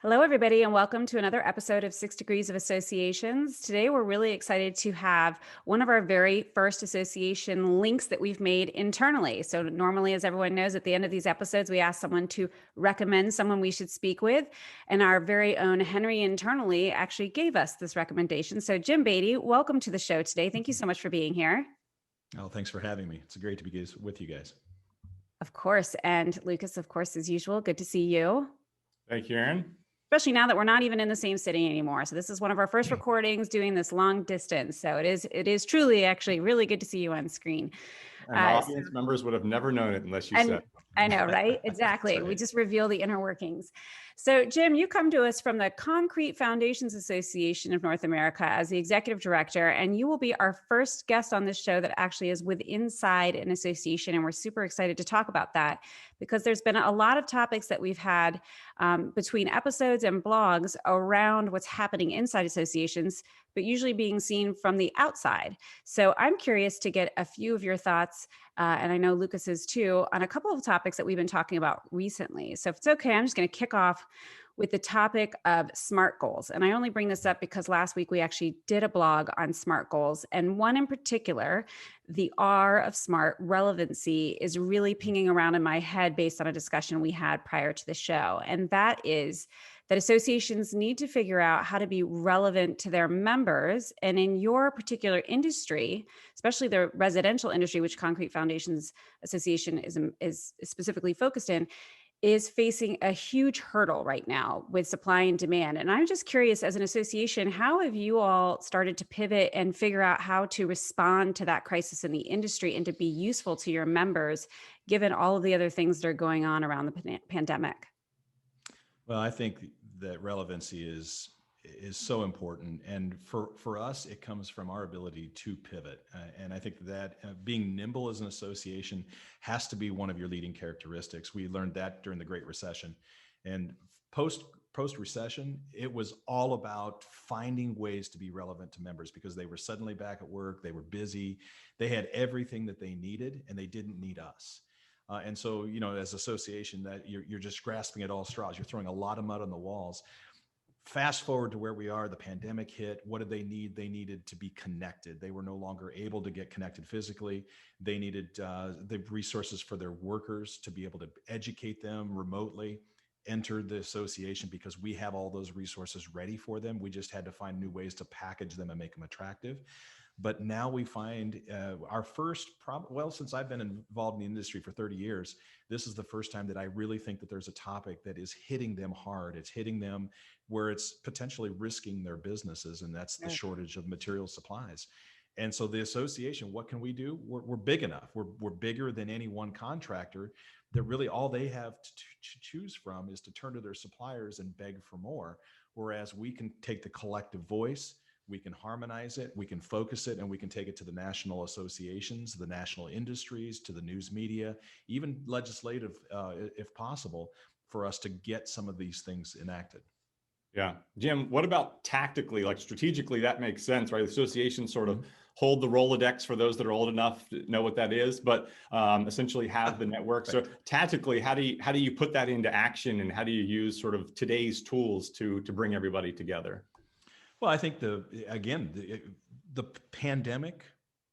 Hello, everybody, and welcome to another episode of 6 Degrees of Associations. Today, we're really excited to have one of our very first association links that we've made internally. So normally, as everyone knows, at the end of these episodes, we ask someone to recommend someone we should speak with. And our very own Henry internally actually gave us this recommendation. So Jim Baty, welcome to the show today. Thank you so much for being here. Oh, thanks for having me. It's great to be with you guys. Of course. And Lucas, of course, as usual, good to see you. Thank you, Aaron. Especially now that we're not even in the same city anymore. So this is one of our first recordings doing this long distance. So it is truly actually really good to see you on screen. And audience members would have never known it unless you said. I know, right? Exactly. Right. We just reveal the inner workings. So Jim, you come to us from the Concrete Foundations Association of North America as the executive director, and you will be our first guest on this show that actually is inside an association. And we're super excited to talk about that because there's been a lot of topics that we've had between episodes and blogs around what's happening inside associations, but usually being seen from the outside. So I'm curious to get a few of your thoughts, and I know Lucas is too, on a couple of topics that we've been talking about recently. So if it's okay, I'm just going to kick off with the topic of SMART goals. And I only bring this up because last week we actually did a blog on SMART goals. And one in particular, the R of SMART, relevancy, is really pinging around in my head based on a discussion we had prior to the show. And that is that associations need to figure out how to be relevant to their members. And in your particular industry, especially the residential industry, which Concrete Foundations Association is specifically focused in, is facing a huge hurdle right now with supply and demand. And I'm just curious, as an association, how have you all started to pivot and figure out how to respond to that crisis in the industry and to be useful to your members, given all of the other things that are going on around the pandemic? Well, I think that relevancy is so important, and for us, it comes from our ability to pivot. And I think that being nimble as an association has to be one of your leading characteristics. We learned that during the Great Recession, and post recession, it was all about finding ways to be relevant to members because they were suddenly back at work, they were busy, they had everything that they needed, and they didn't need us. And so, you know, as association, that you're just grasping at all straws. You're throwing a lot of mud on the walls. Fast forward to where we are, the pandemic hit. What did they need? They needed to be connected. They were no longer able to get connected physically. They needed the resources for their workers to be able to educate them remotely. Entered the association because we have all those resources ready for them. We just had to find new ways to package them and make them attractive. But now we find our first since I've been involved in the industry for 30 years, this is the first time that I really think that there's a topic that is hitting them hard. It's hitting them where it's potentially risking their businesses, and that's the shortage of material supplies. And so the association, what can we do? We're big enough. We're bigger than any one contractor that really all they have to choose from is to turn to their suppliers and beg for more. Whereas we can take the collective voice, we can harmonize it, we can focus it, and we can take it to the national associations, the national industries, to the news media, even legislative, if possible, for us to get some of these things enacted. Yeah. Jim, what about tactically, like strategically, that makes sense, right? Associations sort of hold the Rolodex for those that are old enough to know what that is, but essentially have the network. Right. So tactically, how do you put that into action, and how do you use sort of today's tools to bring everybody together? Well, I think the pandemic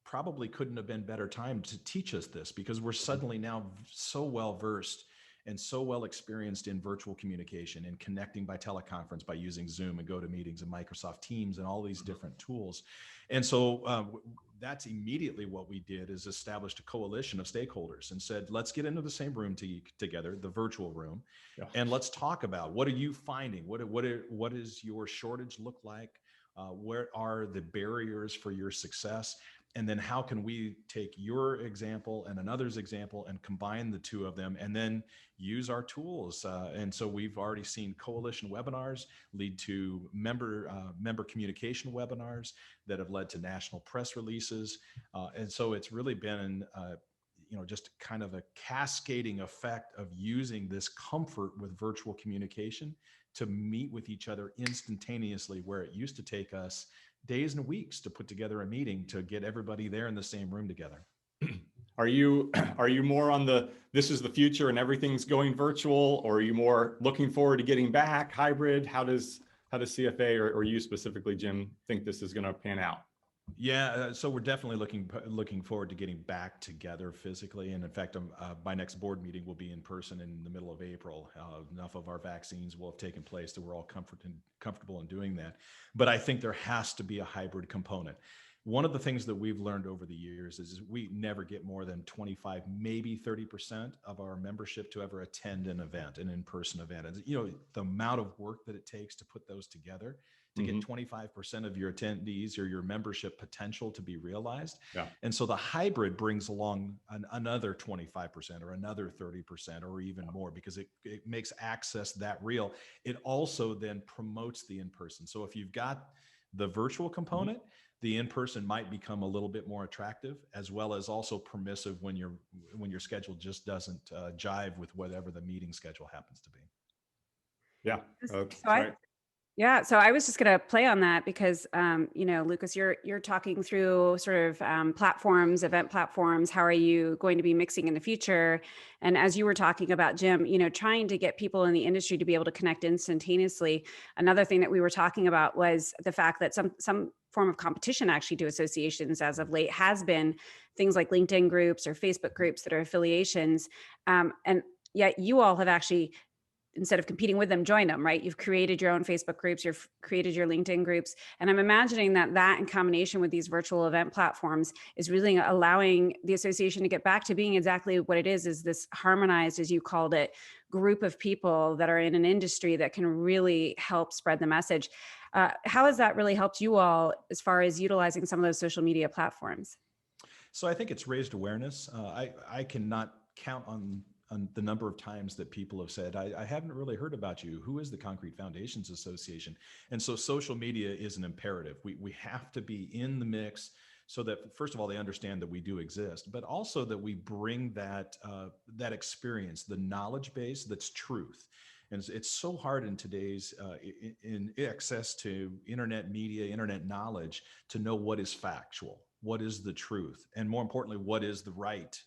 probably couldn't have been better time to teach us this, because we're suddenly now so well versed and so well experienced in virtual communication and connecting by teleconference, by using Zoom and GoToMeetings and Microsoft Teams and all these different tools. And so that's immediately what we did, is established a coalition of stakeholders and said, let's get into the same room together, the virtual room, and let's talk about, what are you finding? What is your shortage look like? Where are the barriers for your success? And then how can we take your example and another's example and combine the two of them and then use our tools? And so we've already seen coalition webinars lead to member communication webinars that have led to national press releases. And so it's really been just kind of a cascading effect of using this comfort with virtual communication to meet with each other instantaneously, where it used to take us days and weeks to put together a meeting to get everybody there in the same room together. Are you more on the this is the future and everything's going virtual, or are you more looking forward to getting back hybrid? How does CFA or you specifically, Jim, think this is going to pan out? Yeah, so we're definitely looking forward to getting back together physically, and in fact, my next board meeting will be in person in the middle of April. Enough of our vaccines will have taken place that we're all comfortable in doing that. But I think there has to be a hybrid component. One of the things that we've learned over the years is we never get more than 25, maybe 30% of our membership to ever attend an event, an in-person event. And the amount of work that it takes to put those together, to get 25% of your attendees or your membership potential to be realized. Yeah. And so the hybrid brings along another 25% or another 30% or even more, because it makes access that real. It also then promotes the in-person. So if you've got the virtual component, the in-person might become a little bit more attractive, as well as also permissive when your schedule just doesn't jive with whatever the meeting schedule happens to be. Yeah. So I was just going to play on that because, Lucas, you're talking through sort of platforms, event platforms. How are you going to be mixing in the future? And as you were talking about, Jim, trying to get people in the industry to be able to connect instantaneously. Another thing that we were talking about was the fact that some form of competition actually to associations as of late has been things like LinkedIn groups or Facebook groups that are affiliations. And yet you all have actually, instead of competing with them, join them, right? You've created your own Facebook groups, you've created your LinkedIn groups. And I'm imagining that in combination with these virtual event platforms is really allowing the association to get back to being exactly what it is this harmonized, as you called it, group of people that are in an industry that can really help spread the message. How has that really helped you all as far as utilizing some of those social media platforms? So I think it's raised awareness. I cannot count on the number of times that people have said, I haven't really heard about you. Who is the Concrete Foundations Association? And so social media is an imperative. We have to be in the mix so that, first of all, they understand that we do exist, but also that we bring that experience, the knowledge base that's truth. And it's so hard in today's in access to internet media, internet knowledge, to know what is factual, what is the truth, and more importantly, what is the right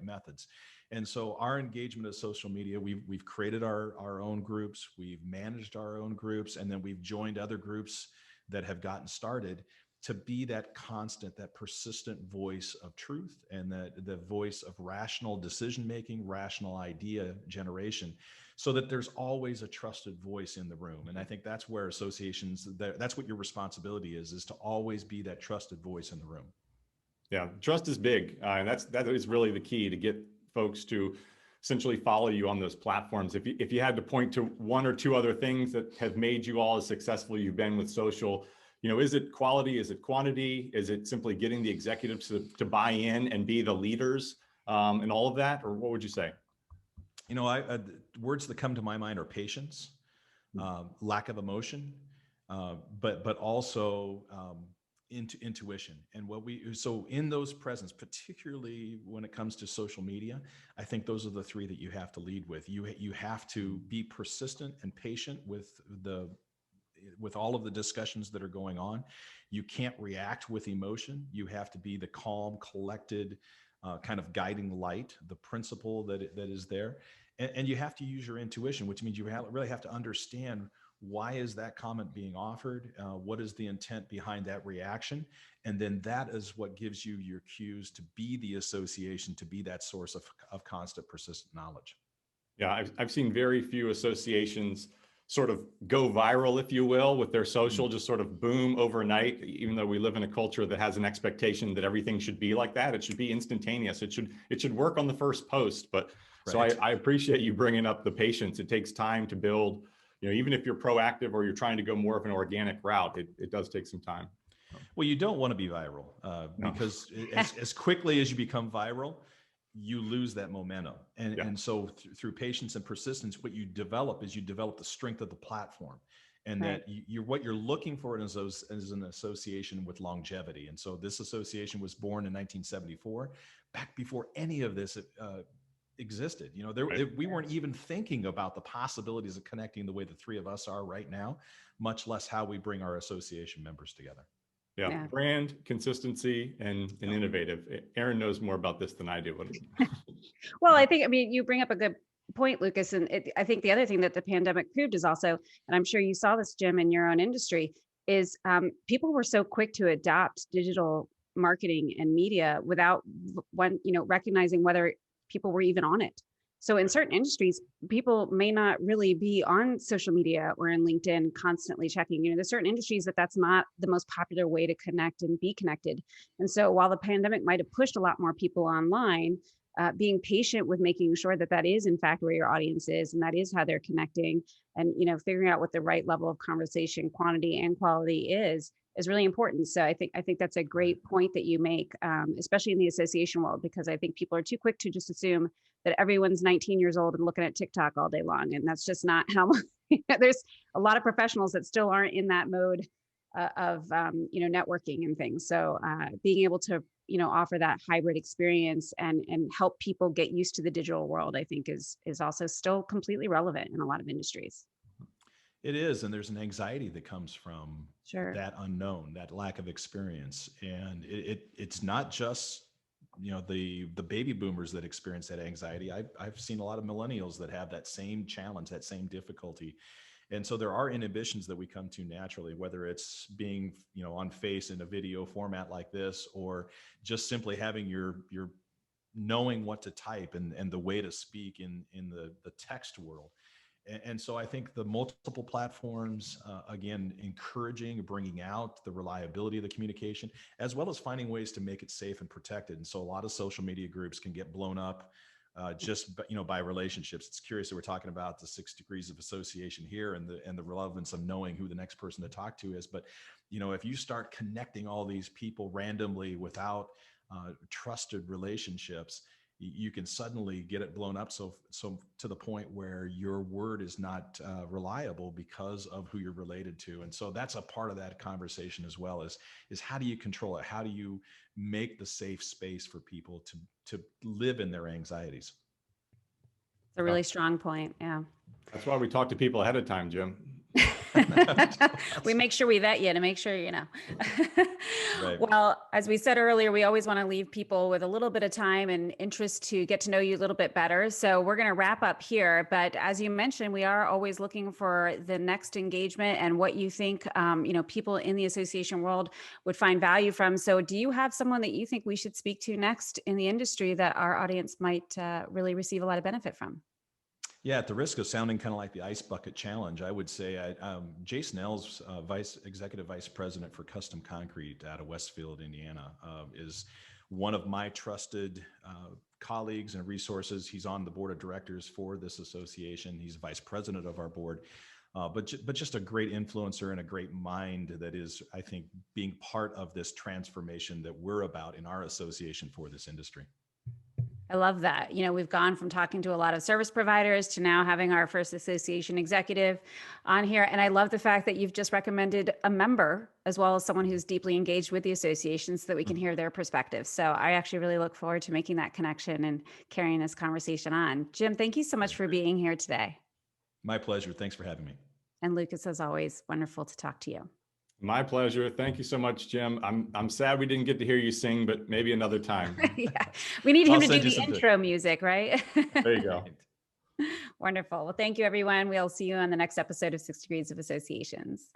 methods. And so our engagement of social media, we've created our own groups, we've managed our own groups, and then we've joined other groups that have gotten started to be that constant, that persistent voice of truth, and the voice of rational decision-making, rational idea generation, so that there's always a trusted voice in the room. And I think that's where associations, that's what your responsibility is to always be that trusted voice in the room. Yeah, trust is big. And that is really the key to get folks to essentially follow you on those platforms. If you had to point to one or two other things that have made you all as successful you've been with social, is it quality? Is it quantity? Is it simply getting the executives to buy in and be the leaders and all of that? Or what would you say? Words that come to my mind are patience, lack of emotion, but also intuition. And so in those presence, particularly when it comes to social media, I think those are the three that you have to lead with. You have to be persistent and patient with all of the discussions that are going on. You can't react with emotion. You have to be the calm, collected, kind of guiding light, the principle that is there. And you have to use your intuition, which means you really have to understand, why is that comment being offered? What is the intent behind that reaction? And then that is what gives you your cues to be the association, to be that source of constant, persistent knowledge. Yeah, I've seen very few associations sort of go viral, if you will, with their social, just sort of boom overnight, even though we live in a culture that has an expectation that everything should be like that. It should be instantaneous. It should work on the first post. But right. So I appreciate you bringing up the patience. It takes time to build, even if you're proactive or you're trying to go more of an organic route, it does take some time. Well, you don't want to be viral because as quickly as you become viral, you lose that momentum. And so through patience and persistence, what you develop is the strength of the platform, and right. that what you're looking for is an association with longevity. And so this association was born in 1974, back before any of this existed. Right. We weren't even thinking about the possibilities of connecting the way the three of us are right now, much less how we bring our association members together. Yeah. Brand, consistency, and innovative. Aaron knows more about this than I do. Well, I mean, you bring up a good point, Lucas. And I think the other thing that the pandemic proved is also, and I'm sure you saw this, Jim, in your own industry, is people were so quick to adopt digital marketing and media without recognizing whether people were even on it. So in certain industries, people may not really be on social media or in LinkedIn constantly checking. There's certain industries that's not the most popular way to connect and be connected. And so while the pandemic might have pushed a lot more people online, being patient with making sure that is in fact where your audience is and that is how they're connecting, and figuring out what the right level of conversation quantity and quality is really important. So I think that's a great point that you make, especially in the association world, because I think people are too quick to just assume that everyone's 19 years old and looking at TikTok all day long, and that's just not how. There's a lot of professionals that still aren't in that mode of networking and things. So being able to offer that hybrid experience and help people get used to the digital world, I think is also still completely relevant in a lot of industries. It is, and there's an anxiety that comes from Sure. that unknown, that lack of experience, and it's not just the baby boomers that experience that anxiety. I've seen a lot of millennials that have that same challenge, that same difficulty. And so there are inhibitions that we come to naturally, whether it's being, on face in a video format like this, or just simply having your knowing what to type and the way to speak in the text world. And so I think the multiple platforms, again, encouraging, bringing out the reliability of the communication, as well as finding ways to make it safe and protected. And so a lot of social media groups can get blown up just by relationships. It's curious that we're talking about the 6 degrees of association here and the relevance of knowing who the next person to talk to is. But if you start connecting all these people randomly without trusted relationships, you can suddenly get it blown up so to the point where your word is not reliable because of who you're related to. And so that's a part of that conversation as well, is how do you control it? How do you make the safe space for people to live in their anxieties? It's a really strong point. Yeah. That's why we talk to people ahead of time, Jim. We make sure we vet you to make sure Right. Well, as we said earlier, we always want to leave people with a little bit of time and interest to get to know you a little bit better. So we're going to wrap up here. But as you mentioned, we are always looking for the next engagement and what you think, people in the association world would find value from. So do you have someone that you think we should speak to next in the industry that our audience might really receive a lot of benefit from? Yeah, at the risk of sounding kind of like the ice bucket challenge, I would say Jason Ells, executive vice president for custom concrete out of Westfield, Indiana, is one of my trusted colleagues and resources. He's on the board of directors for this association. He's vice president of our board, but just a great influencer and a great mind that is, I think, being part of this transformation that we're about in our association for this industry. I love that. We've gone from talking to a lot of service providers to now having our first association executive on here. And I love the fact that you've just recommended a member as well as someone who's deeply engaged with the association so that we can hear their perspective. So I actually really look forward to making that connection and carrying this conversation on. Jim, thank you so much for being here today. My pleasure. Thanks for having me. And Lucas, as always, wonderful to talk to you. My pleasure. Thank you so much, Jim. I'm sad we didn't get to hear you sing, but maybe another time. Yeah, we need him to do the intro music, right? There you go. Wonderful. Well, thank you, everyone. We'll see you on the next episode of 6 Degrees of Associations.